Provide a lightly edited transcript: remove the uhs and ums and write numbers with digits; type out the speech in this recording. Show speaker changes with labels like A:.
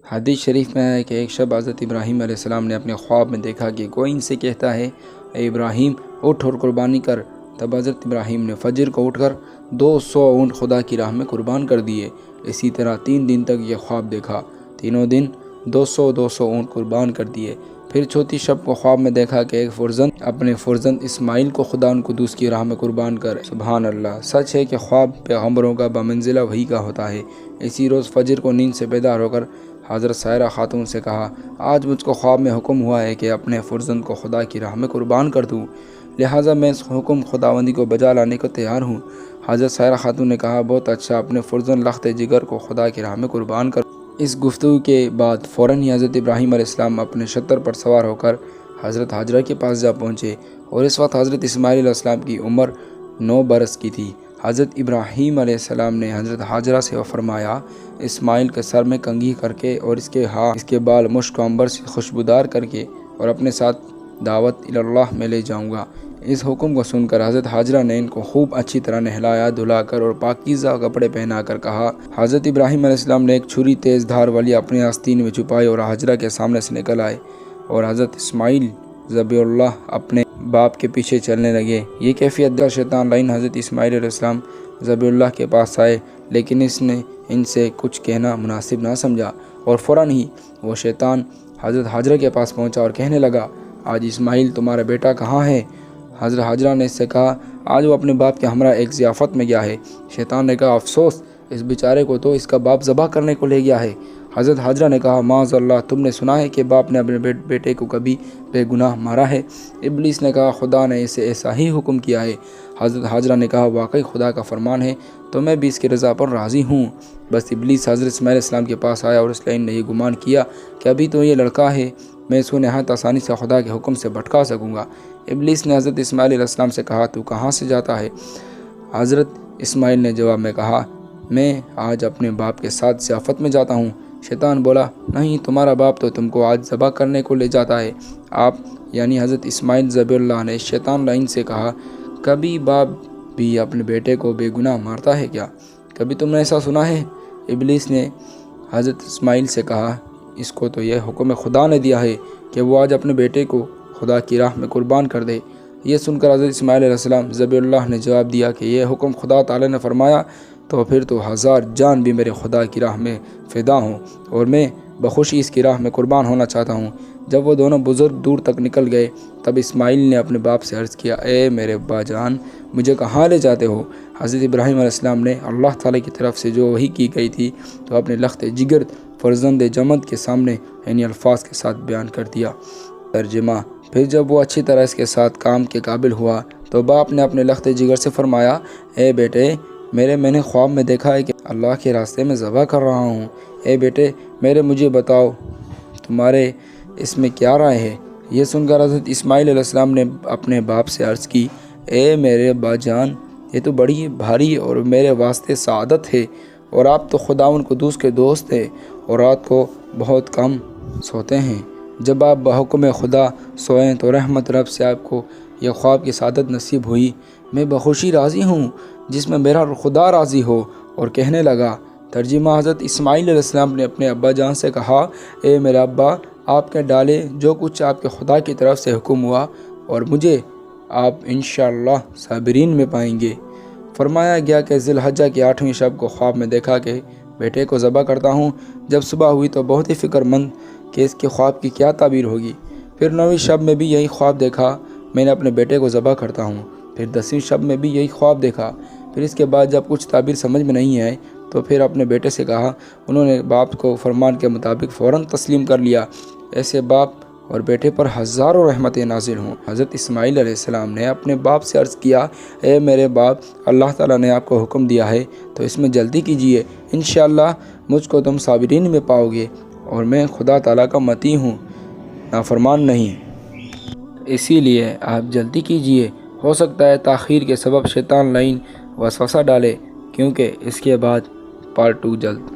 A: حدیث شریف میں ہے کہ ایک شب حضرت ابراہیم علیہ السلام نے اپنے خواب میں دیکھا کہ کوئی ان سے کہتا ہے اے ابراہیم اٹھ اور قربانی کر۔ تب حضرت ابراہیم نے فجر کو اٹھ کر 200 اونٹ خدا کی راہ میں قربان کر دیے۔ اسی طرح 3 دن تک یہ خواب دیکھا، تینوں دن 200 اونٹ قربان کر دیے۔ پھر چوتھی شب کو خواب میں دیکھا کہ ایک فرزند اپنے فرزند اسماعیل کو خدا قدوس کی راہ میں قربان کر۔ سبحان اللہ! سچ ہے کہ خواب پیغمبروں کا بمنزلہ وحی کا ہوتا ہے۔ اسی روز فجر کو نیند سے بیدار ہو کر حضرت سائرہ خاتون سے کہا، آج مجھ کو خواب میں حکم ہوا ہے کہ اپنے فرزند کو خدا کی راہ میں قربان کر دوں، لہٰذا میں اس حکم خداوندی کو بجا لانے کو تیار ہوں۔ حضرت سائرہ خاتون نے کہا، بہت اچھا، اپنے فرزند لخت جگر کو خدا کی راہ میں قربان کر۔ اس گفتگو کے بعد فوراً ہی حضرت ابراہیم علیہ السلام اپنے شتر پر سوار ہو کر حضرت حاجرہ کے پاس جا پہنچے، اور اس وقت حضرت اسماعیل علیہ السلام کی عمر 9 برس کی تھی۔ حضرت ابراہیم علیہ السلام نے حضرت حاجرہ سے فرمایا، اسماعیل کے سر میں کنگھی کر کے اور اس کے بال مشک و عنبر سے خوشبودار کر کے اور اپنے ساتھ دعوت اللہ میں لے جاؤں گا۔ اس حکم کو سن کر حضرت حاجرہ نے ان کو خوب اچھی طرح نہلایا دھلا کر اور پاکیزہ کپڑے پہنا کر کہا۔ حضرت ابراہیم علیہ السلام نے ایک چھری تیز دھار والی اپنے آستین میں چھپائی اور حاجرہ کے سامنے سے نکل آئے، اور حضرت اسماعیل ذبیح اللہ اپنے باپ کے پیچھے چلنے لگے۔ یہ کیفیت دیکھ کر شیطان لعین حضرت اسماعیل علیہ السلام ذبیح اللہ کے پاس آئے، لیکن اس نے ان سے کچھ کہنا مناسب نہ سمجھا، اور فوراً ہی وہ شیطان حضرت حاجرہ کے پاس پہنچا اور کہنے لگا، آج اسماعیل تمہارا بیٹا کہاں ہے؟ حضرت حاجرہ نے اس سے کہا، آج وہ اپنے باپ کے ہمراہ ایک ضیافت میں گیا ہے۔ شیطان نے کہا، افسوس، اس بیچارے کو تو اس کا باپ ذبح کرنے کو لے گیا ہے۔ حضرت حاجرہ نے کہا، معاذ اللہ، تم نے سنا ہے کہ باپ نے اپنے بیٹے کو کبھی بے گناہ مارا ہے؟ ابلیس نے کہا، خدا نے اسے ایسا ہی حکم کیا ہے۔ حضرت حاجرہ نے کہا، واقعی خدا کا فرمان ہے، تو میں بھی اس کی رضا پر راضی ہوں۔ بس ابلیس حضرت اسماعیل علیہ السلام کے پاس آیا، اور اس لعین نے یہ گمان کیا کہ ابھی تو یہ لڑکا ہے، میں اس کو نہایت آسانی سے خدا کے حکم سے بھٹکا سکوں گا۔ ابلیس نے حضرت اسماعیل علیہ السلام سے کہا، تو کہاں سے جاتا ہے؟ حضرت اسماعیل نے جواب میں کہا، میں آج اپنے باپ کے ساتھ ضیافت میں جاتا ہوں۔ شیطان بولا، نہیں، تمہارا باپ تو تم کو آج ذبح کرنے کو لے جاتا ہے۔ آپ یعنی حضرت اسماعیل ذبیح اللہ نے شیطان لعین سے کہا، کبھی باپ بھی اپنے بیٹے کو بے گناہ مارتا ہے کیا؟ کبھی تم نے ایسا سنا ہے؟ ابلیس نے حضرت اسماعیل سے کہا، اس کو تو یہ حکم خدا نے دیا ہے کہ وہ آج اپنے بیٹے کو خدا کی راہ میں قربان کر دے۔ یہ سن کر حضرت اسماعیل علیہ السلام ذبیح اللہ نے جواب دیا کہ یہ حکم خدا تعالی نے فرمایا تو پھر تو 1000 جان بھی میرے خدا کی راہ میں فدا ہوں، اور میں بخوشی اس کی راہ میں قربان ہونا چاہتا ہوں۔ جب وہ دونوں بزرگ دور تک نکل گئے، تب اسماعیل نے اپنے باپ سے عرض کیا، اے میرے ابا جان، مجھے کہاں لے جاتے ہو؟ حضرت ابراہیم علیہ السلام نے اللہ تعالی کی طرف سے جو وحی کی گئی تھی تو اپنے لخت جگر فرزند جمد کے سامنے یعنی الفاظ کے ساتھ بیان کر دیا۔ ترجمہ: پھر جب وہ اچھی طرح اس کے ساتھ کام کے قابل ہوا تو باپ نے اپنے لخت جگر سے فرمایا، اے بیٹے، میں نے خواب میں دیکھا ہے کہ اللہ کے راستے میں ذبح کر رہا ہوں۔ اے بیٹے مجھے بتاؤ، تمہارے اس میں کیا رائے ہے؟ یہ سن کر حضرت اسماعیل علیہ السلام نے اپنے باپ سے عرض کی، اے میرے ابا جان، یہ تو بڑی بھاری اور میرے واسطے سعادت ہے، اور آپ تو خداوند قدوس کے دوست ہیں اور رات کو بہت کم سوتے ہیں۔ جب آپ بحکم خدا سوئیں تو رحمت رب سے آپ کو یہ خواب کی سعادت نصیب ہوئی۔ میں بخوشی راضی ہوں جس میں میرا خدا راضی ہو۔ اور کہنے لگا۔ ترجمہ: حضرت اسماعیل علیہ السلام نے اپنے ابا جان سے کہا، اے میرے ابا، آپ کے ڈالے جو کچھ آپ کے خدا کی طرف سے حکم ہوا، اور مجھے آپ انشاءاللہ صابرین میں پائیں گے۔ فرمایا گیا کہ ذی الحجہ کی 8ویں شب کو خواب میں دیکھا کہ بیٹے کو ذبح کرتا ہوں۔ جب صبح ہوئی تو بہت ہی فکر مند کہ اس کے خواب کی کیا تعبیر ہوگی۔ پھر 9ویں شب میں بھی یہی خواب دیکھا، میں نے اپنے بیٹے کو ذبح کرتا ہوں۔ پھر 10ویں شب میں بھی یہی خواب دیکھا۔ پھر اس کے بعد جب کچھ تعبیر سمجھ میں نہیں آئے تو پھر اپنے بیٹے سے کہا۔ انہوں نے باپ کو فرمان کے مطابق فوراً تسلیم کر لیا۔ ایسے باپ اور بیٹے پر ہزاروں رحمتیں نازل ہوں۔ حضرت اسماعیل علیہ السلام نے اپنے باپ سے عرض کیا، اے میرے باپ، اللہ تعالیٰ نے آپ کو حکم دیا ہے تو اس میں جلدی کیجیے، انشاءاللہ مجھ کو تم صابرین میں پاؤ گے، اور میں خدا تعالیٰ کا مطیع ہوں، نافرمان نہیں۔ اسی لیے آپ جلدی کیجیے، ہو سکتا ہے تاخیر کے سبب شیطان لعین وسوسہ ڈالے، کیونکہ اس کے بعد پارٹ 2 جلد